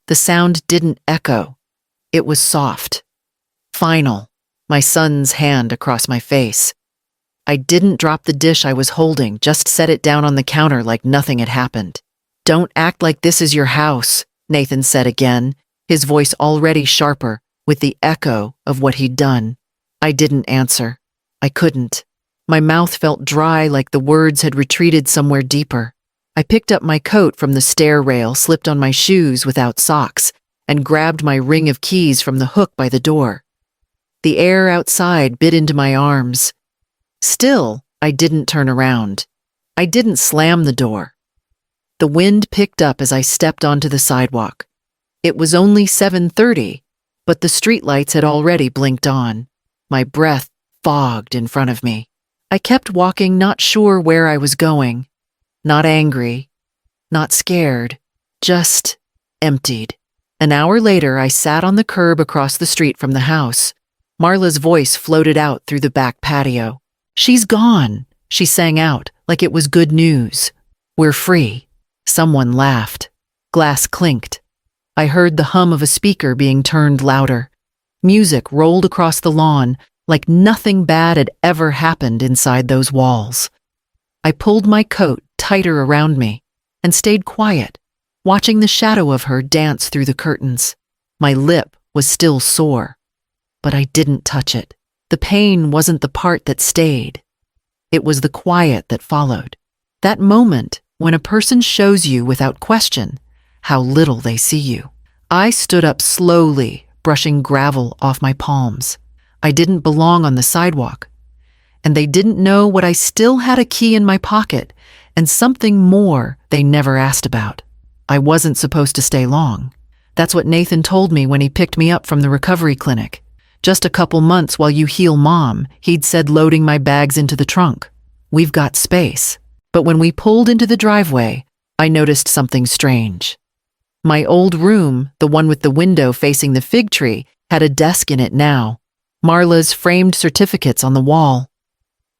The sound didn't echo. It was soft. Final. My son's hand across my face. I didn't drop the dish I was holding, just set it down on the counter like nothing had happened. "Don't act like this is your house," Nathan said again, his voice already sharper with the echo of what he'd done. I didn't answer. I couldn't. My mouth felt dry like the words had retreated somewhere deeper. I picked up my coat from the stair rail, slipped on my shoes without socks, and grabbed my ring of keys from the hook by the door. The air outside bit into my arms. Still, I didn't turn around. I didn't slam the door. The wind picked up as I stepped onto the sidewalk. It was only 7:30, but the streetlights had already blinked on. My breath fogged in front of me. I kept walking, not sure where I was going. Not angry, not scared, just emptied. An hour later, I sat on the curb across the street from the house. Marla's voice floated out through the back patio. "She's gone," she sang out like it was good news. "We're free." Someone laughed. Glass clinked. I heard the hum of a speaker being turned louder. Music rolled across the lawn like nothing bad had ever happened inside those walls. I pulled my coat tighter around me and stayed quiet, watching the shadow of her dance through the curtains. My lip was still sore, but I didn't touch it. The pain wasn't the part that stayed. It was the quiet that followed. That moment when a person shows you without question how little they see you. I stood up slowly, brushing gravel off my palms. I didn't belong on the sidewalk, and they didn't know what I still had a key in my pocket and something more they never asked about. I wasn't supposed to stay long. That's what Nathan told me when he picked me up from the recovery clinic. "Just a couple months while you heal, Mom," he'd said, loading my bags into the trunk. "We've got space." But when we pulled into the driveway, I noticed something strange. My old room, the one with the window facing the fig tree, had a desk in it now. Marla's framed certificates on the wall.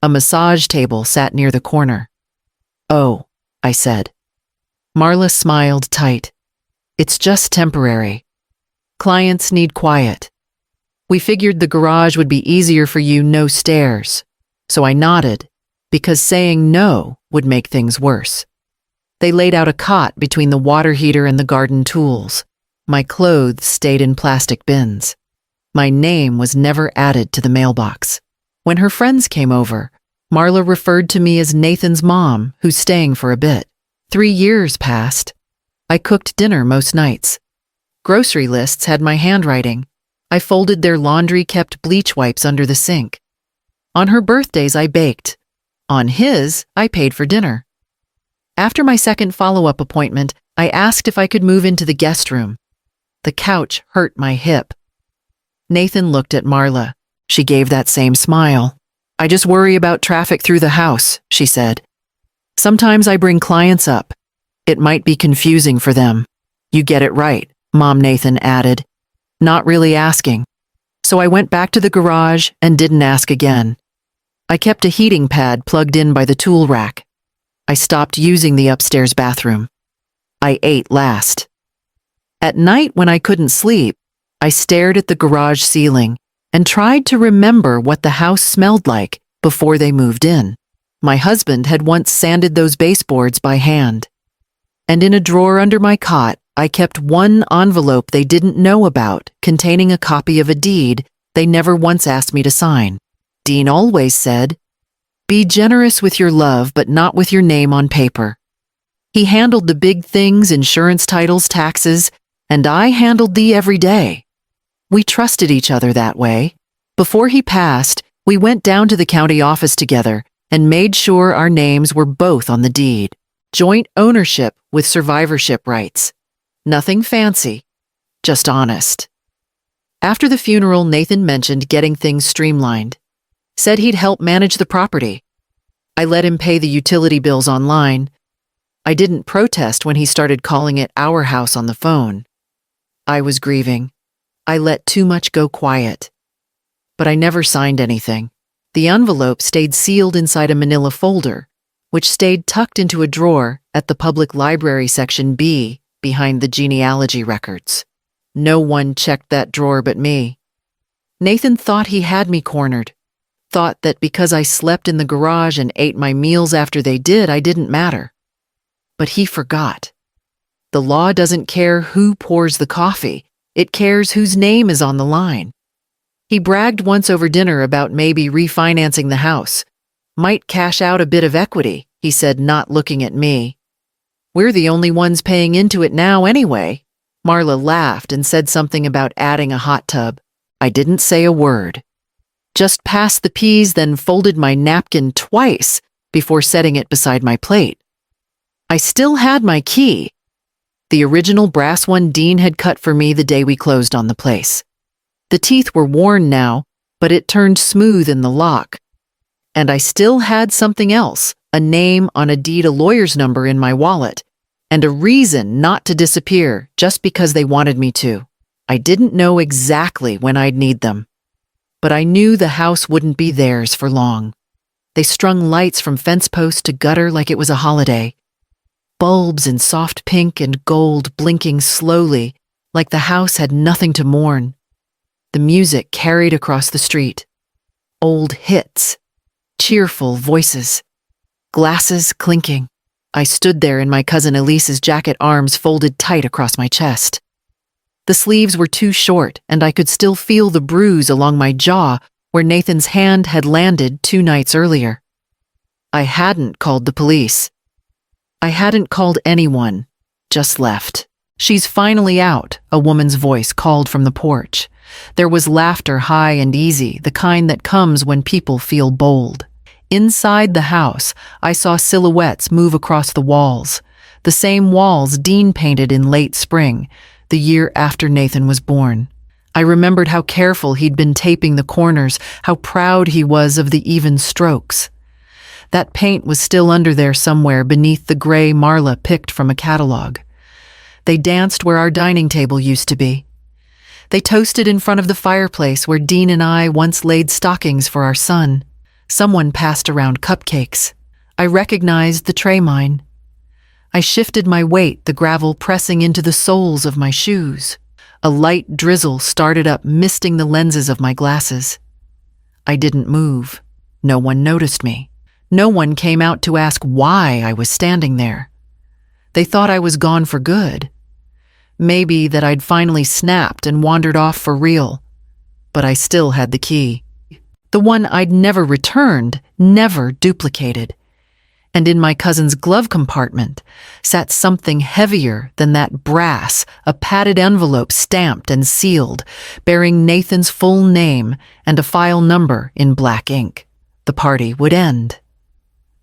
A massage table sat near the corner. "Oh," I said. Marla smiled tight. "It's just temporary. Clients need quiet. We figured the garage would be easier for you, no stairs." So I nodded, because saying no would make things worse. They laid out a cot between the water heater and the garden tools. My clothes stayed in plastic bins. My name was never added to the mailbox. When her friends came over, Marla referred to me as Nathan's mom, who's staying for a bit. 3 years passed. I cooked dinner most nights. Grocery lists had my handwriting. I folded their laundry, kept bleach wipes under the sink. On her birthdays, I baked. On his, I paid for dinner. After my second follow-up appointment, I asked if I could move into the guest room. The couch hurt my hip. Nathan looked at Marla. She gave that same smile. "I just worry about traffic through the house," she said. "Sometimes I bring clients up. It might be confusing for them." "You get it right," Mom Nathan added, not really asking. So I went back to the garage and didn't ask again. I kept a heating pad plugged in by the tool rack. I stopped using the upstairs bathroom. I ate last. At night when I couldn't sleep, I stared at the garage ceiling and tried to remember what the house smelled like before they moved in. My husband had once sanded those baseboards by hand. And in a drawer under my cot, I kept one envelope they didn't know about, containing a copy of a deed they never once asked me to sign. Dean always said, "Be generous with your love, but not with your name on paper." He handled the big things, insurance, titles, taxes, and I handled the everyday. We trusted each other that way. Before he passed, we went down to the county office together and made sure our names were both on the deed. Joint ownership with survivorship rights. Nothing fancy, just honest. After the funeral, Nathan mentioned getting things streamlined. Said he'd help manage the property. I let him pay the utility bills online. I didn't protest when he started calling it our house on the phone. I was grieving. I let too much go quiet. But I never signed anything. The envelope stayed sealed inside a manila folder, which stayed tucked into a drawer at the public library section B behind the genealogy records. No one checked that drawer but me. Nathan thought he had me cornered, thought that because I slept in the garage and ate my meals after they did, I didn't matter. But he forgot. The law doesn't care who pours the coffee, it cares whose name is on the line. He bragged once over dinner about maybe refinancing the house. Might cash out a bit of equity, he said, not looking at me. We're the only ones paying into it now anyway. Marla laughed and said something about adding a hot tub. I didn't say a word. Just passed the peas, then folded my napkin twice before setting it beside my plate. I still had my key, the original brass one Dean had cut for me the day we closed on the place. The teeth were worn now, but it turned smooth in the lock. And I still had something else, a name on a deed, a lawyer's number in my wallet, and a reason not to disappear just because they wanted me to. I didn't know exactly when I'd need them, but I knew the house wouldn't be theirs for long. They strung lights from fence post to gutter like it was a holiday. Bulbs in soft pink and gold blinking slowly, like the house had nothing to mourn. The music carried across the street. Old hits, cheerful voices, glasses clinking. I stood there in my cousin Elise's jacket, arms folded tight across my chest. The sleeves were too short, and I could still feel the bruise along my jaw where Nathan's hand had landed 2 nights earlier. I hadn't called the police. I hadn't called anyone, just left. She's finally out, a woman's voice called from the porch. There was laughter, high and easy, the kind that comes when people feel bold. Inside the house, I saw silhouettes move across the walls, the same walls Dean painted in late spring, the year after Nathan was born. I remembered how careful he'd been taping the corners, how proud he was of the even strokes. That paint was still under there somewhere beneath the gray Marla picked from a catalog. They danced where our dining table used to be. They toasted in front of the fireplace where Dean and I once laid stockings for our son. Someone passed around cupcakes. I recognized the tray mine. I shifted my weight, the gravel pressing into the soles of my shoes. A light drizzle started up, misting the lenses of my glasses. I didn't move. No one noticed me. No one came out to ask why I was standing there. They thought I was gone for good. Maybe that I'd finally snapped and wandered off for real. But I still had the key. The one I'd never returned, never duplicated. And in my cousin's glove compartment sat something heavier than that brass, a padded envelope stamped and sealed, bearing Nathan's full name and a file number in black ink. The party would end.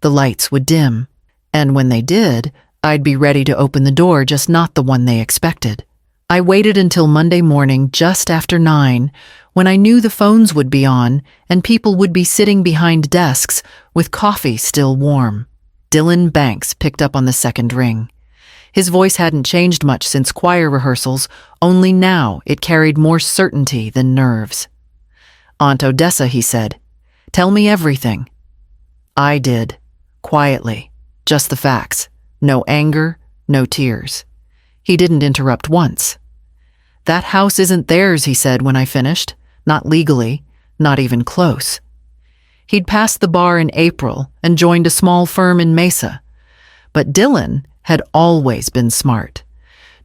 The lights would dim, and when they did, I'd be ready to open the door, just not the one they expected. I waited until Monday morning, just after 9, when I knew the phones would be on and people would be sitting behind desks with coffee still warm. Dylan Banks picked up on the second ring. His voice hadn't changed much since choir rehearsals, only now it carried more certainty than nerves. "Aunt Odessa," he said, "tell me everything." I did. Quietly, just the facts. No anger, no tears. He didn't interrupt once. "That house isn't theirs," he said when I finished. "Not legally, not even close." He'd passed the bar in April and joined a small firm in Mesa. But Dylan had always been smart,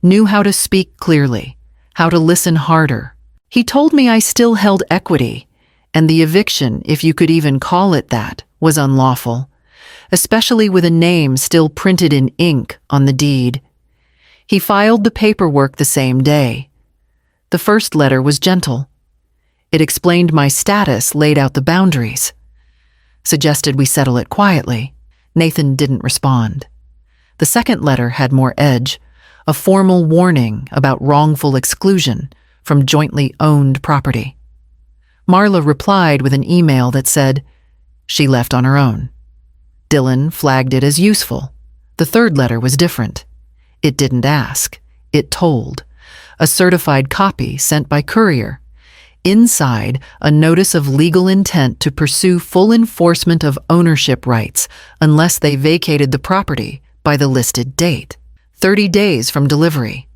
knew how to speak clearly, how to listen harder. He told me I still held equity, and the eviction, if you could even call it that, was unlawful, especially with a name still printed in ink on the deed. He filed the paperwork the same day. The first letter was gentle. It explained my status, laid out the boundaries. Suggested we settle it quietly. Nathan didn't respond. The second letter had more edge, a formal warning about wrongful exclusion from jointly owned property. Marla replied with an email that said she left on her own. Dylan flagged it as useful. The third letter was different. It didn't ask. It told. A certified copy sent by courier. Inside, a notice of legal intent to pursue full enforcement of ownership rights unless they vacated the property by the listed date. 30 days from delivery.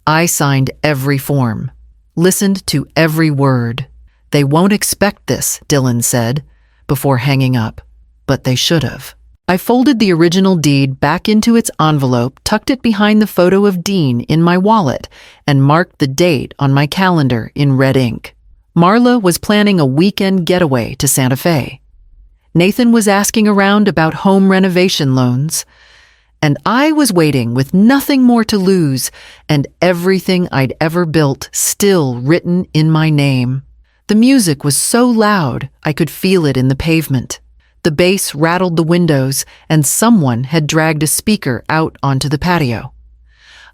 I signed every form, listened to every word. They won't expect this, Dylan said, before hanging up, but they should have. I folded the original deed back into its envelope, tucked it behind the photo of Dean in my wallet, and marked the date on my calendar in red ink. Marla was planning a weekend getaway to Santa Fe. Nathan was asking around about home renovation loans, and I was waiting with nothing more to lose and everything I'd ever built still written in my name. The music was so loud I could feel it in the pavement. The bass rattled the windows, and someone had dragged a speaker out onto the patio.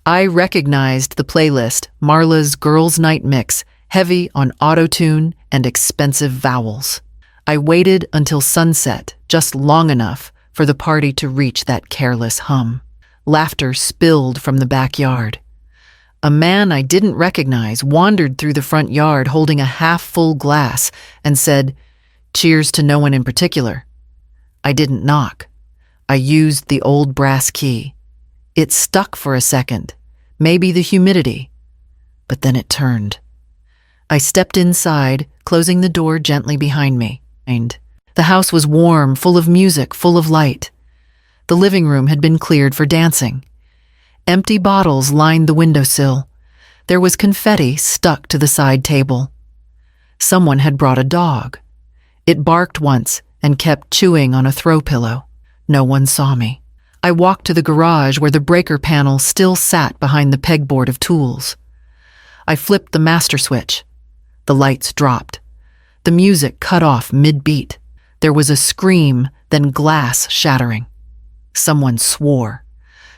I recognized the playlist, Marla's Girls' Night Mix, heavy on auto-tune and expensive vowels. I waited until sunset, just long enough for the party to reach that careless hum. Laughter spilled from the backyard. A man I didn't recognize wandered through the front yard holding a half-full glass and said, "Cheers to no one in particular." I didn't knock. I used the old brass key. It stuck for a second, maybe the humidity, but then it turned. I stepped inside, closing the door gently behind me. The house was warm, full of music, full of light. The living room had been cleared for dancing. Empty bottles lined the windowsill. There was confetti stuck to the side table. Someone had brought a dog. It barked once and kept chewing on a throw pillow. No one saw me. I walked to the garage where the breaker panel still sat behind the pegboard of tools. I flipped the master switch. The lights dropped. The music cut off mid-beat. There was a scream, then glass shattering. Someone swore.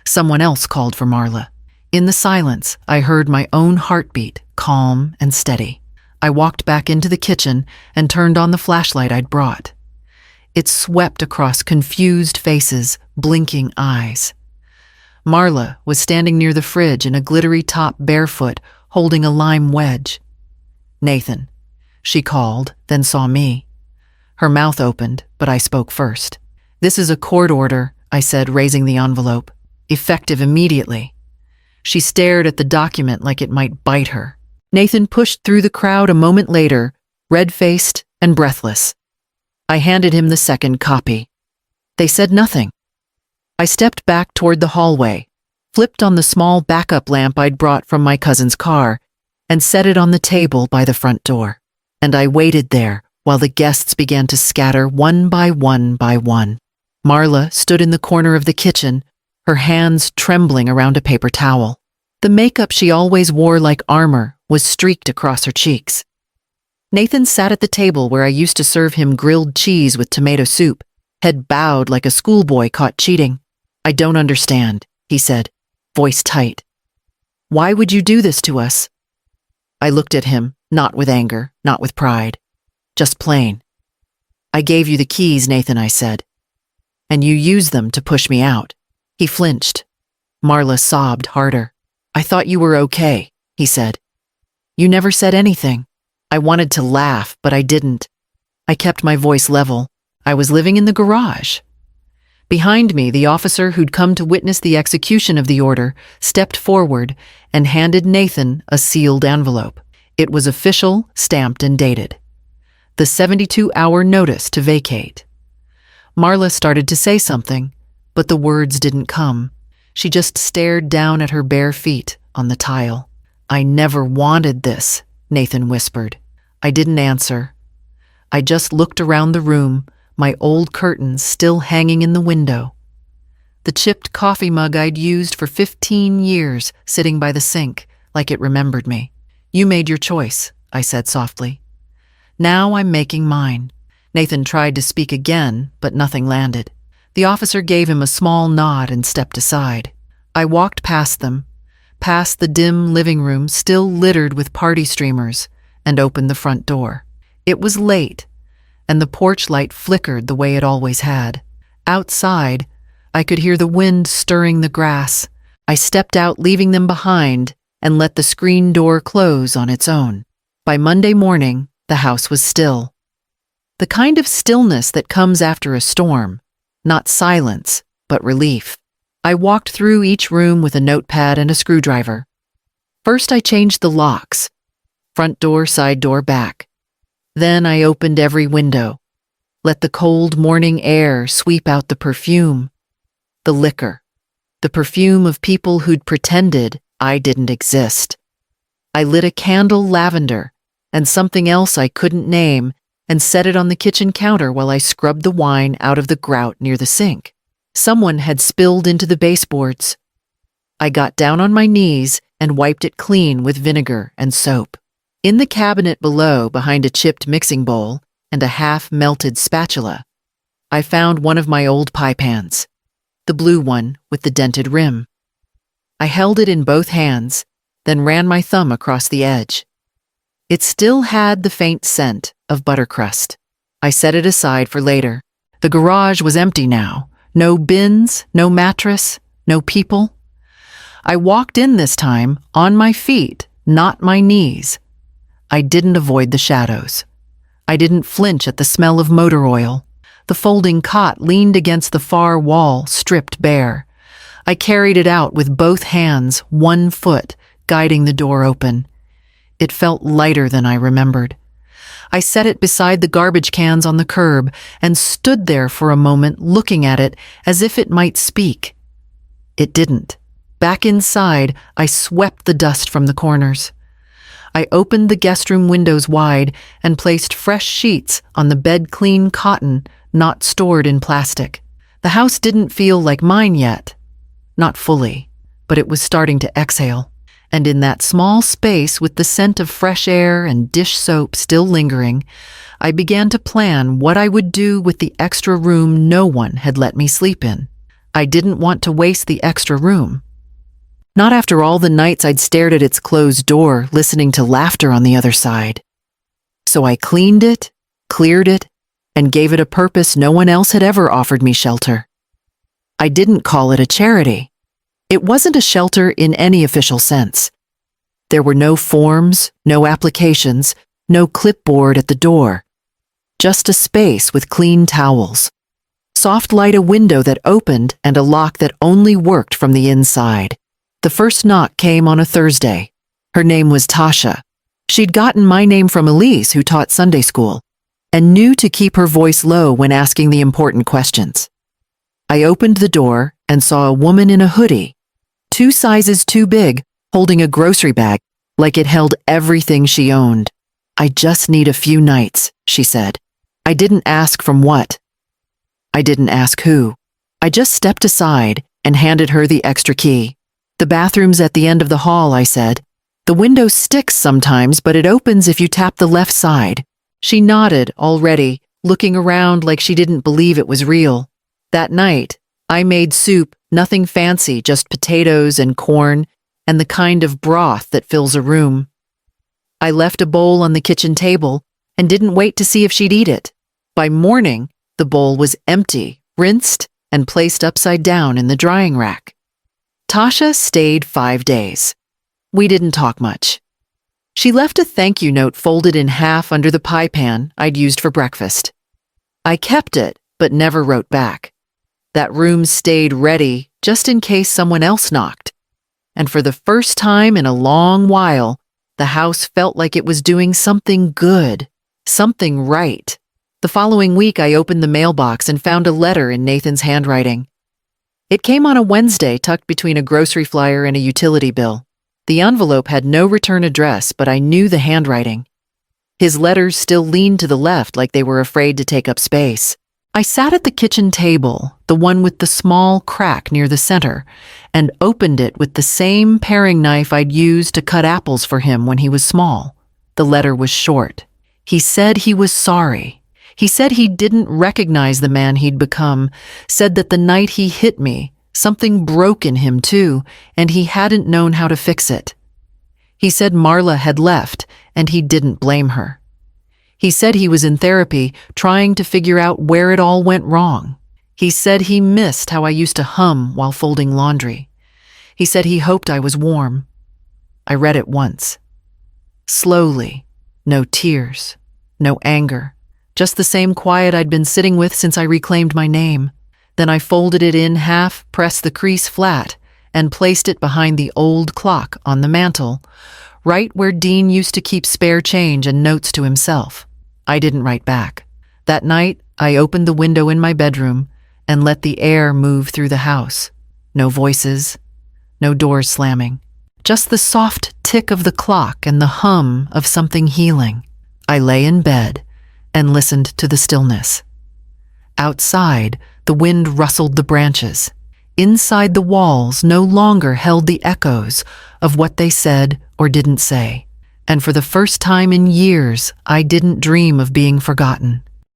Someone else called for Marla. In the silence, I heard my own heartbeat, calm and steady. I walked back into the kitchen and turned on the flashlight I'd brought. It swept across confused faces, blinking eyes. Marla was standing near the fridge in a glittery top barefoot, holding a lime wedge. "Nathan," she called, then saw me. Her mouth opened, but I spoke first. "This is a court order," I said, raising the envelope. "Effective immediately." She stared at the document like it might bite her. Nathan pushed through the crowd a moment later, red-faced and breathless. I handed him the second copy. They said nothing. I stepped back toward the hallway, flipped on the small backup lamp I'd brought from my cousin's car, and set it on the table by the front door. And I waited there while the guests began to scatter one by one by one. Marla stood in the corner of the kitchen, her hands trembling around a paper towel. The makeup she always wore like armor was streaked across her cheeks. Nathan sat at the table where I used to serve him grilled cheese with tomato soup, head bowed like a schoolboy caught cheating. "I don't understand," he said, voice tight. "Why would you do this to us?" I looked at him, not with anger, not with pride, just plain. "I gave you the keys, Nathan," I said, "and you used them to push me out." He flinched. Marla sobbed harder. "I thought you were okay," he said. "You never said anything." I wanted to laugh, but I didn't. I kept my voice level. I was living in the garage. Behind me, the officer who'd come to witness the execution of the order stepped forward and handed Nathan a sealed envelope. It was official, stamped, and dated. The 72-hour notice to vacate. Marla started to say something, but the words didn't come. She just stared down at her bare feet on the tile. "I never wanted this," Nathan whispered. I didn't answer. I just looked around the room, my old curtains still hanging in the window. The chipped coffee mug I'd used for 15 years sitting by the sink, like it remembered me. "You made your choice," I said softly. "Now I'm making mine." Nathan tried to speak again, but nothing landed. The officer gave him a small nod and stepped aside. I walked past them, past the dim living room still littered with party streamers, and opened the front door. It was late, and the porch light flickered the way it always had. Outside, I could hear the wind stirring the grass. I stepped out, leaving them behind, and let the screen door close on its own. By Monday morning, the house was still. The kind of stillness that comes after a storm, not silence, but relief. I walked through each room with a notepad and a screwdriver. First, I changed the locks, front door, side door, back. Then I opened every window, let the cold morning air sweep out the perfume, the liquor, the perfume of people who'd pretended I didn't exist. I lit a candle lavender and something else I couldn't name and set it on the kitchen counter while I scrubbed the wine out of the grout near the sink. Someone had spilled into the baseboards. I got down on my knees and wiped it clean with vinegar and soap. In the cabinet below, behind a chipped mixing bowl and a half-melted spatula, I found one of my old pie pans, the blue one with the dented rim. I held it in both hands, then ran my thumb across the edge. It still had the faint scent of buttercrust. I set it aside for later. The garage was empty now. No bins, no mattress, no people. I walked in this time on my feet, not my knees. I didn't avoid the shadows. I didn't flinch at the smell of motor oil. The folding cot leaned against the far wall, stripped bare. I carried it out with both hands, 1 foot, guiding the door open. It felt lighter than I remembered. I set it beside the garbage cans on the curb and stood there for a moment looking at it as if it might speak. It didn't. Back inside, I swept the dust from the corners. I opened the guest room windows wide and placed fresh sheets on the bed-clean cotton, not stored in plastic. The house didn't feel like mine yet. Not fully, but it was starting to exhale. And in that small space with the scent of fresh air and dish soap still lingering, I began to plan what I would do with the extra room no one had let me sleep in. I didn't want to waste the extra room. Not after all the nights I'd stared at its closed door, listening to laughter on the other side. So I cleaned it, cleared it, and gave it a purpose no one else had ever offered me shelter. I didn't call it a charity. It wasn't a shelter in any official sense. There were no forms, no applications, no clipboard at the door. Just a space with clean towels. Soft light, a window that opened, and a lock that only worked from the inside. The first knock came on a Thursday. Her name was Tasha. She'd gotten my name from Elise, who taught Sunday school, and knew to keep her voice low when asking the important questions. I opened the door and saw a woman in a hoodie, 2 sizes too big, holding a grocery bag like it held everything she owned. "I just need a few nights," she said. I didn't ask from what. I didn't ask who. I just stepped aside and handed her the extra key. "The bathroom's at the end of the hall," I said. "The window sticks sometimes, but it opens if you tap the left side." She nodded already, looking around like she didn't believe it was real. That night, I made soup, nothing fancy, just potatoes and corn and the kind of broth that fills a room. I left a bowl on the kitchen table and didn't wait to see if she'd eat it. By morning, the bowl was empty, rinsed, and placed upside down in the drying rack. Tasha stayed 5 days. We didn't talk much. She left a thank you note folded in half under the pie pan I'd used for breakfast. I kept it, but never wrote back. That room stayed ready just in case someone else knocked. And for the first time in a long while, the house felt like it was doing something good, something right. The following week, I opened the mailbox and found a letter in Nathan's handwriting. It came on a Wednesday, tucked between a grocery flyer and a utility bill. The envelope had no return address, but I knew the handwriting. His letters still leaned to the left like they were afraid to take up space. I sat at the kitchen table, the one with the small crack near the center, and opened it with the same paring knife I'd used to cut apples for him when he was small. The letter was short. He said he was sorry. He said he didn't recognize the man he'd become, said that the night he hit me, something broke in him too, and he hadn't known how to fix it. He said Marla had left, and he didn't blame her. He said he was in therapy, trying to figure out where it all went wrong. He said he missed how I used to hum while folding laundry. He said he hoped I was warm. I read it once. Slowly. No tears. No anger. Just the same quiet I'd been sitting with since I reclaimed my name. Then I folded it in half, pressed the crease flat, and placed it behind the old clock on the mantel, right where Dean used to keep spare change and notes to himself. I didn't write back. That night, I opened the window in my bedroom and let the air move through the house. No voices, no doors slamming. Just the soft tick of the clock and the hum of something healing. I lay in bed and listened to the stillness. Outside, the wind rustled the branches. Inside the walls no longer held the echoes of what they said or didn't say. And for the first time in years, I didn't dream of being forgotten.